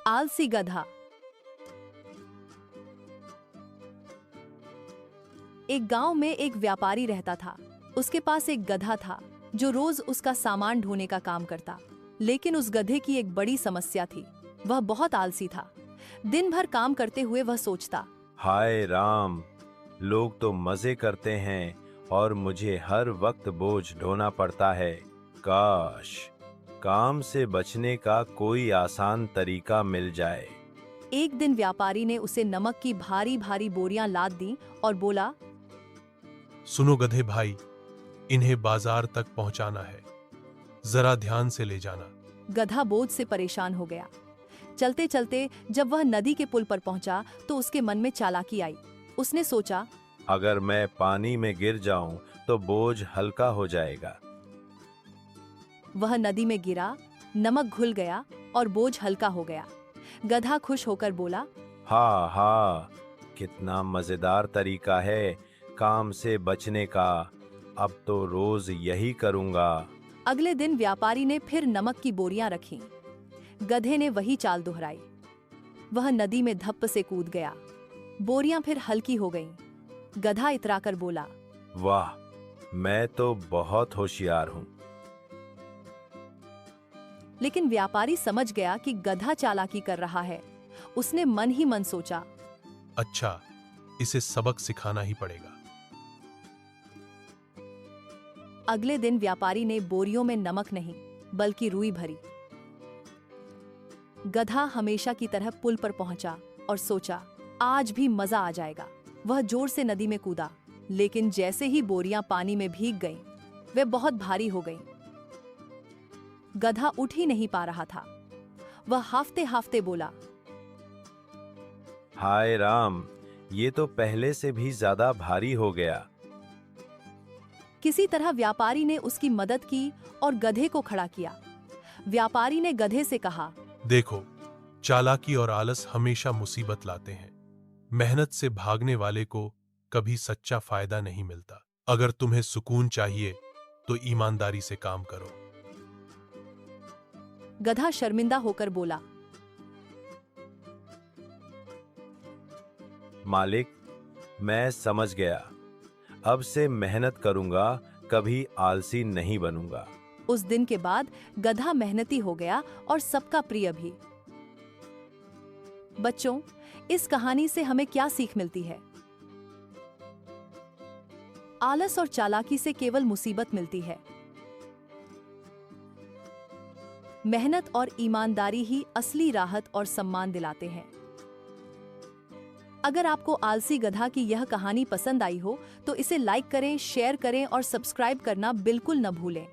आलसी गधा। एक गांव में एक व्यापारी रहता था। उसके पास एक गधा था जो रोज उसका सामान ढोने का काम करता। लेकिन उस गधे की एक बड़ी समस्या थी, वह बहुत आलसी था। दिन भर काम करते हुए वह सोचता, हाय राम, लोग तो मजे करते हैं और मुझे हर वक्त बोझ ढोना पड़ता है। काश काम से बचने का कोई आसान तरीका मिल जाए। एक दिन व्यापारी ने उसे नमक की भारी भारी बोरियां लाद दी और बोला, सुनो गधे भाई, इन्हें बाजार तक पहुंचाना है, जरा ध्यान से ले जाना। गधा बोझ से परेशान हो गया। चलते चलते जब वह नदी के पुल पर पहुंचा तो उसके मन में चालाकी आई। उसने सोचा, अगर मैं पानी में गिर जाऊं तो बोझ हल्का हो जाएगा। वह नदी में गिरा, नमक घुल गया और बोझ हल्का हो गया। गधा खुश होकर बोला, हाँ हाँ, कितना मजेदार तरीका है काम से बचने का। अब तो रोज यही करूंगा। अगले दिन व्यापारी ने फिर नमक की बोरियां रखीं। गधे ने वही चाल दोहराई। वह नदी में धप्प से कूद गया। बोरियां फिर हल्की हो गईं। गधा इतराकर बोला, वाह, मैं तो बहुत होशियार हूँ। लेकिन व्यापारी समझ गया कि गधा चालाकी कर रहा है। उसने मन ही मन सोचा, अच्छा, इसे सबक सिखाना ही पड़ेगा। अगले दिन व्यापारी ने बोरियों में नमक नहीं बल्कि रुई भरी। गधा हमेशा की तरह पुल पर पहुंचा और सोचा, आज भी मजा आ जाएगा। वह जोर से नदी में कूदा, लेकिन जैसे ही बोरियां पानी में भीग गईं, वे बहुत भारी हो गईं। गधा उठ ही नहीं पा रहा था। वह हाफते हाफते बोला, हाय राम, ये तो पहले से भी ज्यादा भारी हो गया। किसी तरह व्यापारी ने उसकी मदद की और गधे को खड़ा किया। व्यापारी ने गधे से कहा, देखो, चालाकी और आलस हमेशा मुसीबत लाते हैं। मेहनत से भागने वाले को कभी सच्चा फायदा नहीं मिलता। अगर तुम्हें सुकून चाहिए तो ईमानदारी से काम करो। गधा शर्मिंदा होकर बोला, मालिक, मैं समझ गया। अब से मेहनत करूंगा, कभी आलसी नहीं बनूंगा। उस दिन के बाद गधा मेहनती हो गया और सबका प्रिय भी। बच्चों, इस कहानी से हमें क्या सीख मिलती है? आलस और चालाकी से केवल मुसीबत मिलती है। मेहनत और ईमानदारी ही असली राहत और सम्मान दिलाते हैं। अगर आपको आलसी गधा की यह कहानी पसंद आई हो तो इसे लाइक करें, शेयर करें और सब्सक्राइब करना बिल्कुल न भूलें।